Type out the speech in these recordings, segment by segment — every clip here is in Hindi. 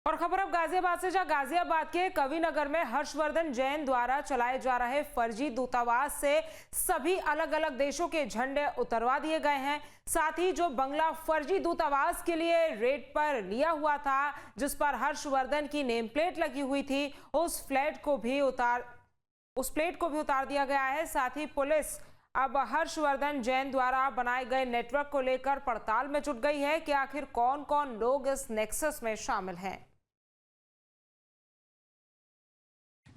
और खबर अब गाजियाबाद से, जहां गाजियाबाद के कविनगर में हर्षवर्धन जैन द्वारा चलाए जा रहे फर्जी दूतावास से सभी अलग अलग देशों के झंडे उतरवा दिए गए हैं। साथ ही जो बंगला फर्जी दूतावास के लिए रेट पर लिया हुआ था, जिस पर हर्षवर्धन की नेम प्लेट लगी हुई थी, उस प्लेट को भी उतार दिया गया है। साथ ही पुलिस अब हर्षवर्धन जैन द्वारा बनाए गए नेटवर्क को लेकर पड़ताल में जुट गई है कि आखिर कौन कौन लोग इस नेक्सस में शामिल हैं।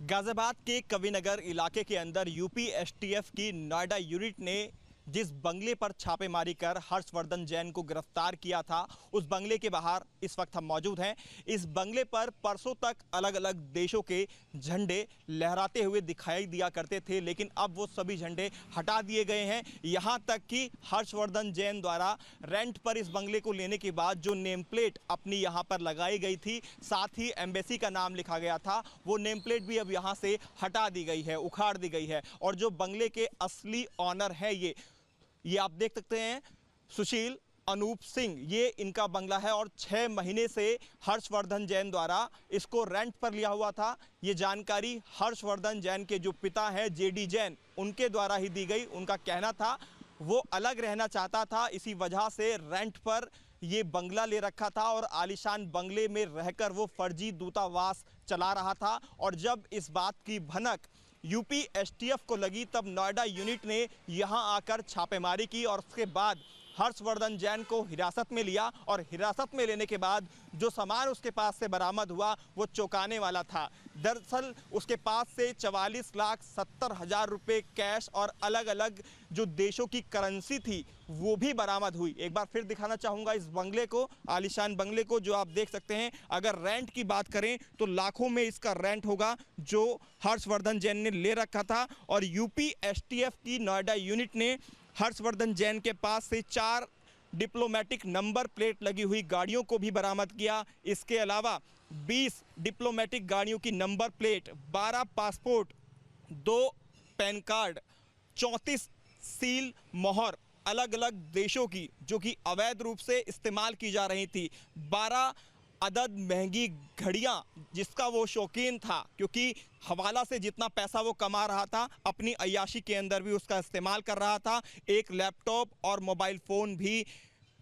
गाजियाबाद के कविनगर इलाके के अंदर यूपी एसटीएफ की नोएडा यूनिट ने जिस बंगले पर छापेमारी कर हर्षवर्धन जैन को गिरफ्तार किया था, उस बंगले के बाहर इस वक्त हम मौजूद हैं। इस बंगले पर परसों तक अलग अलग देशों के झंडे लहराते हुए दिखाई दिया करते थे, लेकिन अब वो सभी झंडे हटा दिए गए हैं। यहाँ तक कि हर्षवर्धन जैन द्वारा रेंट पर इस बंगले को लेने के बाद जो नेम प्लेट अपनी यहाँ पर लगाई गई थी, साथ ही एम्बेसी का नाम लिखा गया था, वो नेम प्लेट भी अब यहाँ से हटा दी गई है, उखाड़ दी गई है। और जो बंगले के असली ऑनर है ये आप देख सकते हैं, सुशील अनूप सिंह, ये इनका बंगला है और 6 महीने से हर्षवर्धन जैन द्वारा इसको रेंट पर लिया हुआ था। ये जानकारी हर्षवर्धन जैन के जो पिता हैं जेडी जैन, उनके द्वारा ही दी गई। उनका कहना था वो अलग रहना चाहता था, इसी वजह से रेंट पर ये बंगला ले रखा था और आलीशान बंगले में रहकर वो फर्जी दूतावास चला रहा था। और जब इस बात की भनक यूपी एसटीएफ को लगी, तब नोएडा यूनिट ने यहां आकर छापेमारी की और उसके बाद हर्षवर्धन जैन को हिरासत में लिया। और हिरासत में लेने के बाद जो सामान उसके पास से बरामद हुआ वो चौंकाने वाला था। दरअसल उसके पास से 44,70,000 रुपये कैश और अलग अलग जो देशों की करेंसी थी वो भी बरामद हुई। एक बार फिर दिखाना चाहूँगा इस बंगले को, आलीशान बंगले को, जो आप देख सकते हैं। अगर रेंट की बात करें तो लाखों में इसका रेंट होगा जो हर्षवर्धन जैन ने ले रखा था। और यूपी एसटीएफ की नोएडा यूनिट ने हर्षवर्धन जैन के पास से 4 डिप्लोमेटिक नंबर प्लेट लगी हुई गाड़ियों को भी बरामद किया। इसके अलावा 20 डिप्लोमेटिक गाड़ियों की number plate, 12 passport, 2 pan card, 34 seal मोहर अलग अलग देशों की जो कि अवैध रूप से इस्तेमाल की जा रही थी, 12 अदद महंगी घड़ियां जिसका वो शौकीन था, क्योंकि हवाला से जितना पैसा वो कमा रहा था अपनी अय्याशी के अंदर भी उसका इस्तेमाल कर रहा था। एक लैपटॉप और मोबाइल फ़ोन भी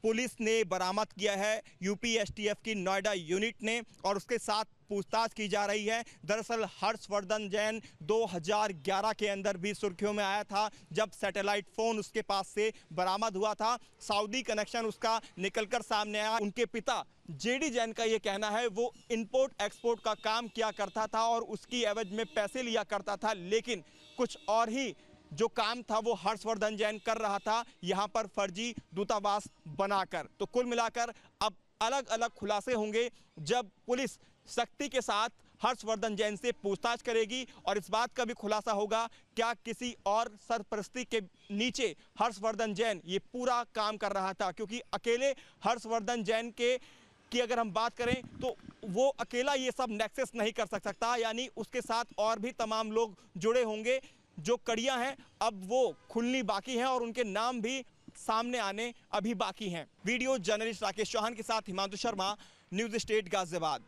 पुलिस ने बरामद किया है यूपी एसटीएफ की नोएडा यूनिट ने, और उसके साथ पूछताछ की जा रही है। दरअसल हर्षवर्धन जैन 2011 के अंदर भी सुर्खियों में आया था जब सैटेलाइट फ़ोन उसके पास से बरामद हुआ था। सऊदी कनेक्शन उसका निकलकर सामने आया। उनके पिता जेडी जैन का ये कहना है वो इंपोर्ट एक्सपोर्ट का काम किया करता था और उसकी एवज में पैसे लिया करता था, लेकिन कुछ और ही जो काम था वो हर्षवर्धन जैन कर रहा था यहाँ पर फर्जी दूतावास बनाकर। तो कुल मिलाकर अब अलग अलग खुलासे होंगे जब पुलिस सख्ती के साथ हर्षवर्धन जैन से पूछताछ करेगी, और इस बात का भी खुलासा होगा क्या किसी और सरपरस्ती के नीचे हर्षवर्धन जैन ये पूरा काम कर रहा था। क्योंकि अकेले हर्षवर्धन जैन की अगर हम बात करें तो वो अकेला ये सब नेक्सस नहीं कर सकता, यानी उसके साथ और भी तमाम लोग जुड़े होंगे। जो कड़ियां हैं अब वो खुलनी बाकी हैं और उनके नाम भी सामने आने अभी बाकी हैं। वीडियो जर्नलिस्ट राकेश चौहान के साथ हिमांशु शर्मा, न्यूज स्टेट गाजियाबाद।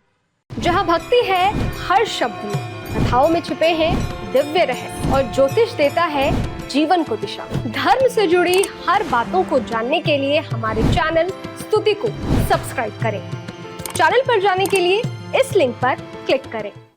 जहां भक्ति है हर शब्द में, कथाओं में छुपे हैं दिव्य रहस्य और ज्योतिष देता है जीवन को दिशा। धर्म से जुड़ी हर बातों को जानने के लिए हमारे चैनल स्तुति को सब्सक्राइब करें। चैनल पर जाने के लिए इस लिंक पर क्लिक करें।